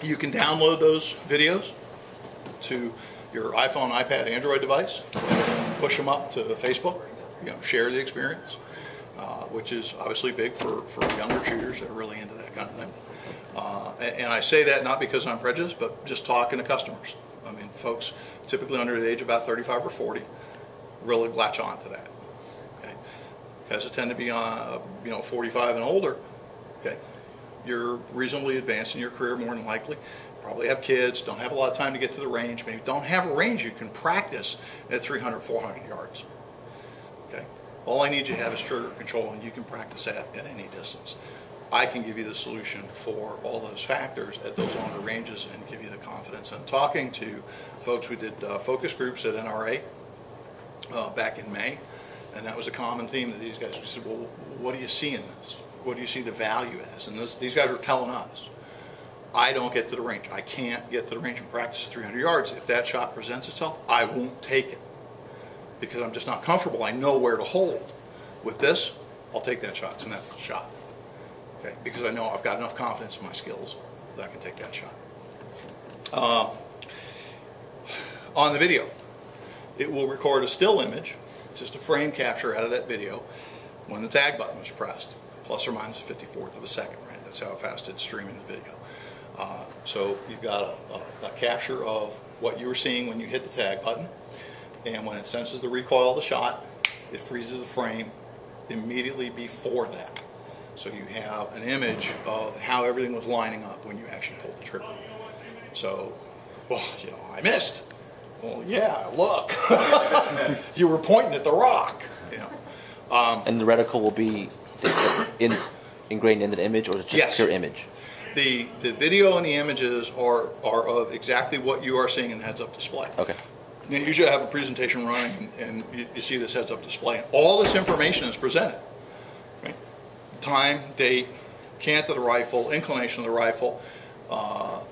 You can download those videos to your iPhone, iPad, Android device, and push them up to Facebook. Share the experience, which is obviously big for younger shooters that are really into that kind of thing. And I say that not because I'm prejudiced, but just talking to customers. I mean, folks typically under the age of about 35 or 40 really latch on to that. Okay, guys that tend to be on, 45 and older. Okay, you're reasonably advanced in your career, more than likely. Probably have kids, don't have a lot of time to get to the range, maybe don't have a range you can practice at 300, 400 yards. Okay, all I need you to have is trigger control, and you can practice that at any distance. I can give you the solution for all those factors at those longer ranges and give you the confidence. And talking to folks, we did focus groups at NRA back in May, and that was a common theme that these guys, we said, well, what do you see in this? What do you see the value as? And these guys are telling us, I don't get to the range. I can't get to the range and practice at 300 yards. If that shot presents itself, I won't take it because I'm just not comfortable. I know where to hold. With this, I'll take that shot. It's an ethical shot. Okay, because I know I've got enough confidence in my skills that I can take that shot. On the video, it will record a still image, just a frame capture out of that video when the tag button was pressed, plus or minus a 54th of a second, right? That's how fast it's streaming the video. So you've got a capture of what you were seeing when you hit the tag button, and when it senses the recoil of the shot, it freezes the frame immediately before that. So you have an image of how everything was lining up when you actually pulled the trigger. So, well, I missed. Well, yeah, look. You were pointing at the rock. And the reticle will be ingrained in the image, or just yes. a pure image? The video and the images are of exactly what you are seeing in the heads-up display. Okay. You usually have a presentation running, and you see this heads-up display. All this information is presented. Right? Time, date, cant of the rifle, inclination of the rifle,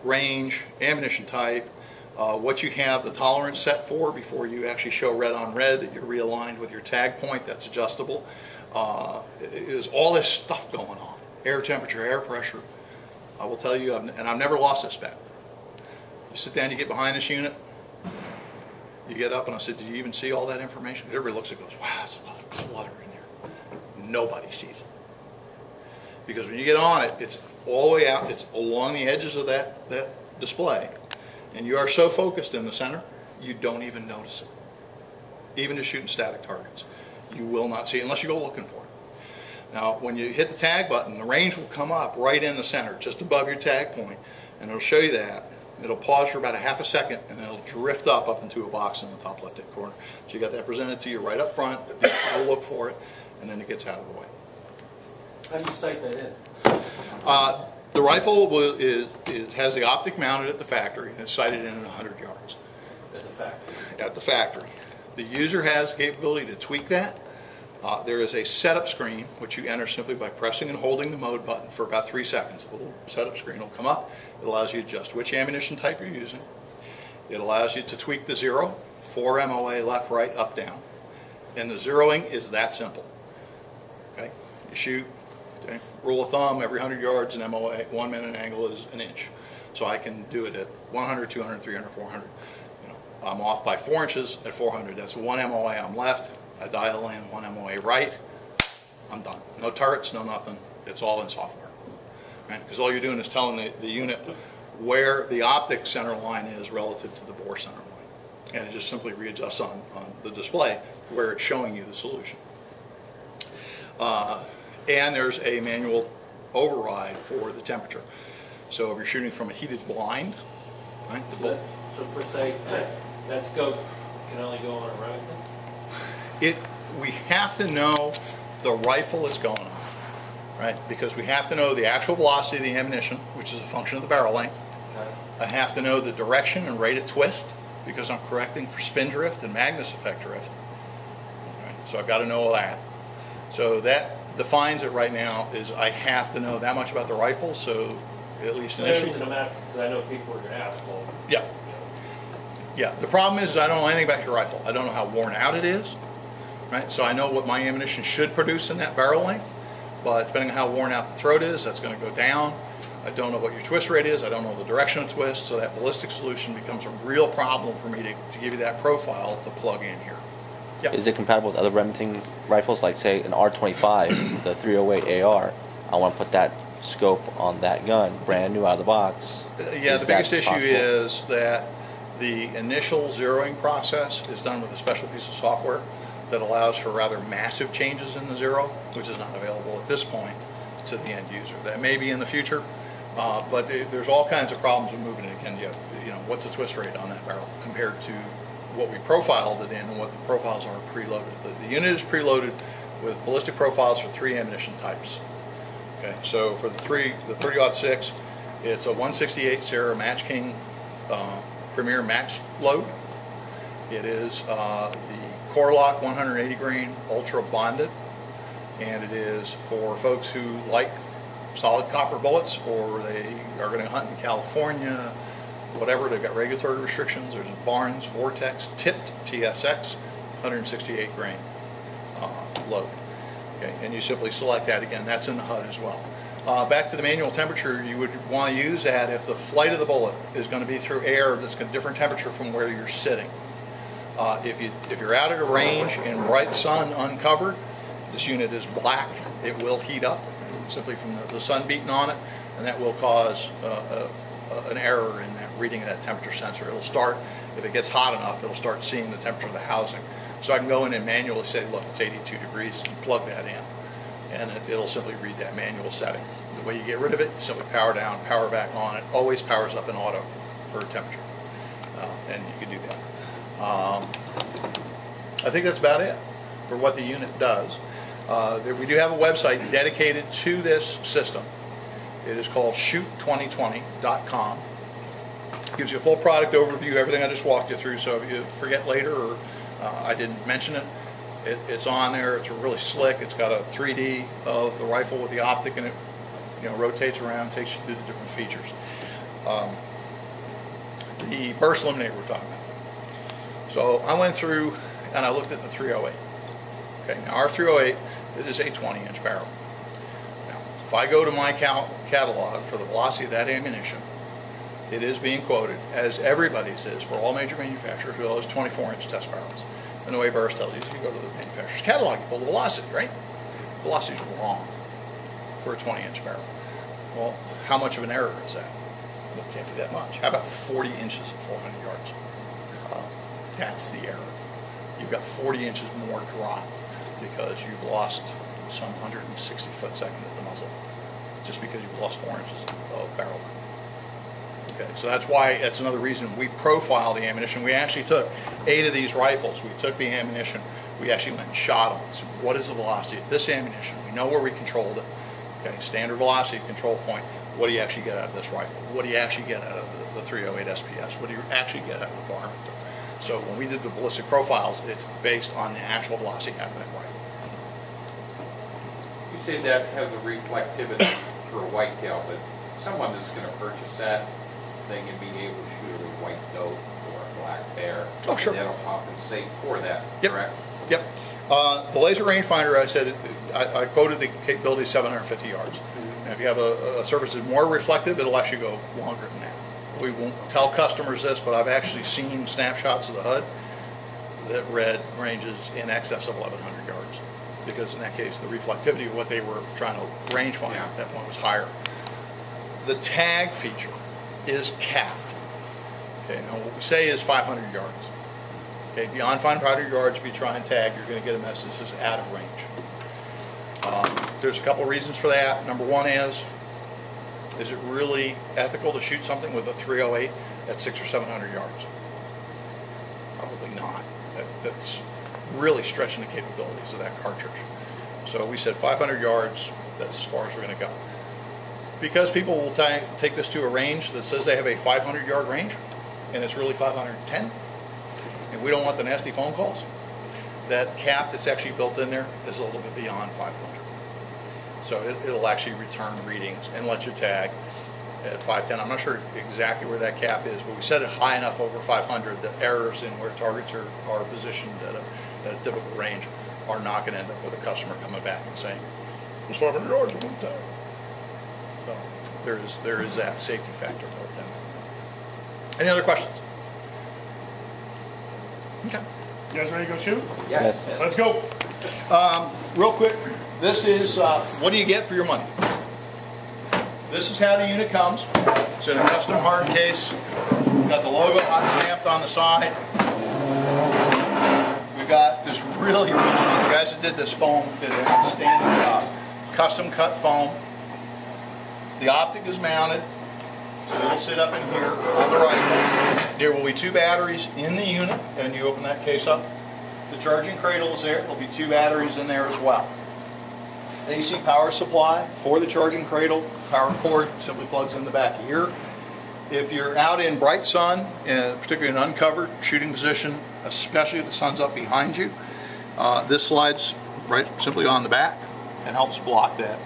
range, ammunition type, what you have the tolerance set for before you actually show red on red that you're realigned with your tag point. That's adjustable. Is all this stuff going on. Air temperature, air pressure. I will tell you, and I've never lost this battle. You sit down, you get behind this unit, you get up, and I said, did you even see all that information? Everybody looks and goes, wow, that's a lot of clutter in there. Nobody sees it. Because when you get on it, it's all the way out, it's along the edges of that display, and you are so focused in the center, you don't even notice it. Even just shooting static targets, you will not see it unless you go looking for it. Now, when you hit the tag button, the range will come up right in the center, just above your tag point, and it'll show you that. It'll pause for about a half a second, and then it'll drift up into a box in the top left-hand corner. So you got that presented to you right up front. You'll look for it, and then it gets out of the way. How do you sight that in? The rifle has the optic mounted at the factory, and it's sighted in at 100 yards. At the factory? At the factory. The user has the capability to tweak that. There is a setup screen, which you enter simply by pressing and holding the mode button for about 3 seconds. A little setup screen will come up. It allows you to adjust which ammunition type you're using. It allows you to tweak the zero, 4 MOA, left, right, up, down. And the zeroing is that simple. Okay? You shoot, okay? Rule of thumb, every 100 yards an MOA, 1 minute angle is an inch. So I can do it at 100, 200, 300, 400. I'm off by 4 inches at 400. That's 1 MOA I'm left. I dial in 1 MOA right, I'm done. No turrets, no nothing. It's all in software. Right? Because all you're doing is telling the unit where the optic center line is relative to the bore center line. And it just simply readjusts on the display where it's showing you the solution. And there's a manual override for the temperature. So if you're shooting from a heated blind, right? So per se, that scope can only go on a Remington? We have to know the rifle it's going on, right? Because we have to know the actual velocity of the ammunition, which is a function of the barrel length. Okay. I have to know the direction and rate of twist, because I'm correcting for spin drift and Magnus effect drift. Okay. So I've got to know all that. So that defines it right now, is I have to know that much about the rifle, so at least initially. No matter, because I know people are going to ask, well, yeah. Yeah, the problem is I don't know anything about your rifle. I don't know how worn out it is, right? So I know what my ammunition should produce in that barrel length, but depending on how worn out the throat is, that's going to go down. I don't know what your twist rate is. I don't know the direction of twist. So that ballistic solution becomes a real problem for me to give you that profile to plug in here. Yeah. Is it compatible with other Remington rifles, like say an R25, the 308 AR? I want to put that scope on that gun, brand new out of the box. Yeah, the biggest issue is that the initial zeroing process is done with a special piece of software that allows for rather massive changes in the zero, which is not available at this point to the end user. That may be in the future, but there's all kinds of problems with moving it. Again, you know, what's the twist rate on that barrel compared to what we profiled it in and what the profiles are preloaded. The unit is preloaded with ballistic profiles for 3 ammunition types. Okay, so for the 30-06, it's a 168 Sierra Match King Premier Match load. It is the Core Lock 180 grain Ultra Bonded, and it is for folks who like solid copper bullets, or they are going to hunt in California, whatever. They've got regulatory restrictions. There's a Barnes Vortex tipped TSX 168 grain load. Okay, and you simply select that. Again, that's in the HUD as well. Back to the manual temperature, you would want to use that if the flight of the bullet is going to be through air that's got a different temperature from where you're sitting. If you're out at a range in bright sun uncovered, this unit is black. It will heat up simply from the sun beating on it, and that will cause an error in that reading of that temperature sensor. It'll start, if it gets hot enough, it'll start seeing the temperature of the housing. So I can go in and manually say, look, it's 82 degrees, and plug that in, and it'll simply read that manual setting. The way you get rid of it, you simply power down, power back on. It always powers up in auto for temperature, and you can do that. I think that's about it for what the unit does. We do have a website dedicated to this system. It is called shoot2020.com. Gives you a full product overview, everything I just walked you through, so if you forget later or I didn't mention it, it's on there. It's really slick. It's got a 3D of the rifle with the optic, and it, you know, rotates around, takes you through the different features. The burst eliminator we're talking about. So I went through and I looked at the 308. Okay, now our 308 is a 20-inch barrel. Now, if I go to my catalog for the velocity of that ammunition, it is being quoted, as everybody's is for all major manufacturers, well, as 24-inch test barrels. And the way Burst tells you is you go to the manufacturer's catalog, you pull the velocity, right? Velocity's wrong for a 20-inch barrel. Well, how much of an error is that? Well, it can't be that much. How about 40 inches at 400 yards? That's the error. You've got 40 inches more drop because you've lost some 160 foot-second at the muzzle, just because you've lost 4 inches of barrel length. Okay, so that's why, that's another reason we profile the ammunition. We actually took 8 of these rifles. We took the ammunition, we actually went and shot them. So what is the velocity of this ammunition? We know where we controlled it. Okay, standard velocity control point. What do you actually get out of this rifle? What do you actually get out of the 308 SPS? What do you actually get out of the varmint? So when we did the ballistic profiles, it's based on the actual velocity out of that rifle. You say that has a reflectivity for a whitetail, but someone that's going to purchase that thing and be able to shoot a white doe or a black bear, oh, sure, that'll compensate for that, yep, correct? Yep. The laser rangefinder, I said, I quoted the capability of 750 yards. And if you have a surface that's more reflective, it'll actually go longer than that. We won't tell customers this, but I've actually seen snapshots of the HUD that read ranges in excess of 1,100 yards, because in that case, the reflectivity of what they were trying to range find at that point was higher. The tag feature is capped. Okay, now what we say is 500 yards. Okay, beyond 500 yards, if you try and tag, you're going to get a message that says out of range. There's a couple of reasons for that. Number one is it really ethical to shoot something with a 308 at 600 or 700 yards? Probably not. That's really stretching the capabilities of that cartridge. So we said 500 yards, that's as far as we're going to go. Because people will take this to a range that says they have a 500 yard range, and it's really 510, and we don't want the nasty phone calls. That cap that's actually built in there is a little bit beyond 500. So it'll actually return readings and let you tag at 510. I'm not sure exactly where that cap is, but we set it high enough over 500 that errors in where targets are positioned at a typical range are not going to end up with a customer coming back and saying, it's 500 yards, I want to tag. So there is that safety factor built in. Any other questions? Okay. You guys ready to go shoot? Yes. Let's go. Real quick, this is what do you get for your money? This is how the unit comes. It's in a custom hard case. Got the logo hot stamped on the side. We've got this really, you guys that did this foam did an outstanding job. Custom cut foam. The optic is mounted, so it'll sit up in here on the rifle. There will be 2 batteries in the unit, and you open that case up. The charging cradle is there. There'll be 2 batteries in there as well. AC power supply for the charging cradle. Power cord simply plugs in the back here. If you're out in bright sun, particularly in uncovered shooting position, especially if the sun's up behind you, this slides right simply on the back and helps block that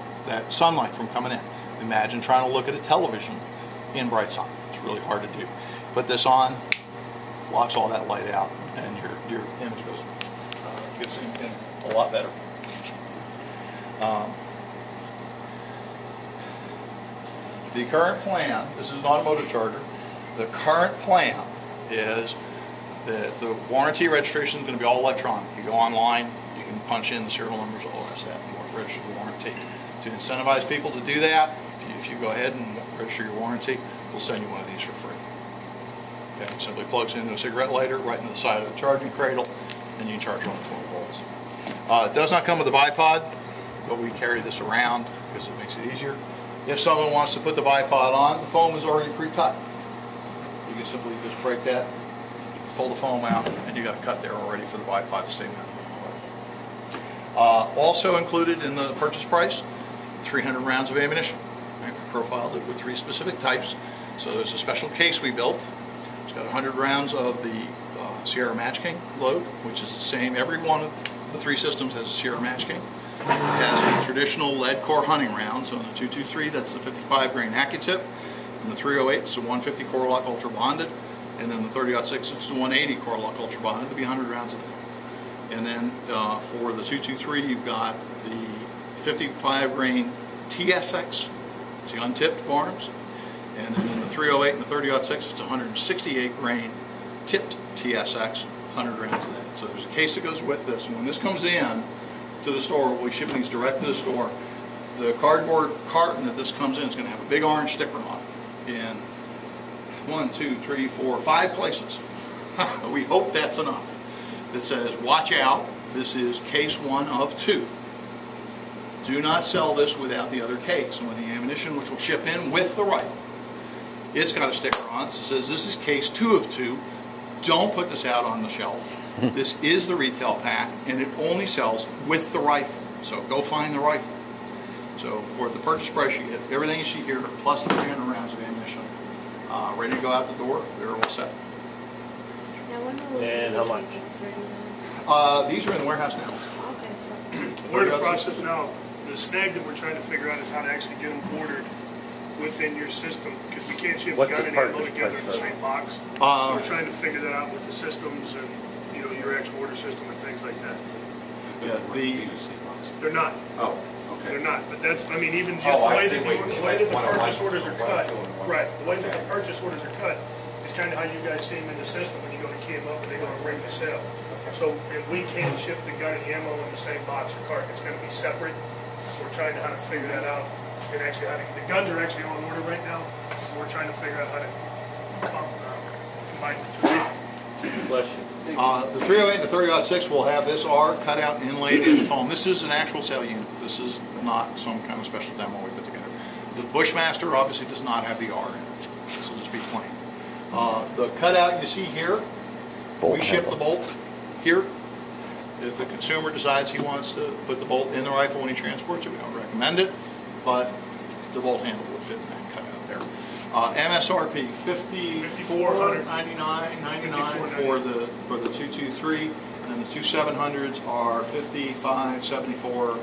sunlight from coming in. Imagine trying to look at a television in bright sun. It's really hard to do. Put this on, blocks all that light out, and your image gets in a lot better. The current plan, this is an automotive charger, the current plan is that the warranty registration is going to be all electronic. You go online, you can punch in the serial numbers, all the rest of that, and register the warranty. To incentivize people to do that, if you go ahead and register your warranty, we'll send you one of these for free. Okay, it simply plugs into a cigarette lighter right into the side of the charging cradle, and you can charge on 12 volts. It does not come with a bipod, but we carry this around because it makes it easier. If someone wants to put the bipod on, the foam is already pre-cut. You can simply just break that, pull the foam out, and you got a cut there already for the bipod to stay mounted. Also included in the purchase price, 300 rounds of ammunition. Right? We profiled it with 3 specific types. So there's a special case we built. It's got 100 rounds of the Sierra Match King load, which is the same. Every one of the 3 systems has a Sierra Match King. It has a traditional lead core hunting round. So in the 223, that's the 55 grain AccuTip. In the 308, it's the 150 core lock ultra bonded. And then the 30-06, it's the 180 core lock ultra bonded. There'll be 100 rounds of that. And then for the 223, you've got the 55 grain TSX. It's the untipped arms. And then in the 308 and the 30-06, it's 168 grain tipped TSX, 100 rounds of that. So there's a case that goes with this. And when this comes in to the store, we'll be shipping these direct to the store. The cardboard carton that this comes in is going to have a big orange sticker on it in 1, 2, 3, 4, 5 places. We hope that's enough. That says, watch out, this is case 1 of 2. Do not sell this without the other case. And when the ammunition, which will ship in with the rifle, it's got a sticker on it that says, this is case 2 of 2. Don't put this out on the shelf. This is the retail pack, and it only sells with the rifle. So go find the rifle. So for the purchase price, you get everything you see here, plus the 300 rounds of ammunition. Ready to go out the door. They're all set. And how much? These are in the warehouse now. We're in the process now. The snag that we're trying to figure out is how to actually get them ordered within your system, because we can't ship What's gun the and ammo purchase together in the price? same box. So we're trying to figure that out with the systems and your actual order system and things like that. Yeah, They're not. Oh, okay. They're not. But that's, I mean, even just Oh, the I way see that what you the mean, way that the like one purchase one, orders are one cut. two and one. Right. The way that Okay. the purchase orders are cut is kind of how you guys see them in the system when you go to key them up and they go to ring the sale. So if we can't ship the gun and the ammo in the same box or cart, it's going to be separate. We're trying to how to figure that out. And actually, the guns are actually on order right now. We're trying to figure out how to combine the two. Question. the 308 and the 30-06 will have this R cut out and inlaid in foam. This is an actual sale unit. This is not some kind of special demo we put together. The Bushmaster obviously does not have the R in it. This will just be plain. The cutout you see here, we ship the bolt here. If the consumer decides he wants to put the bolt in the rifle when he transports it, we don't recommend it, but the bolt handle would fit in that cutout there. MSRP $54.99 for the 223, and the 2700s are $55.74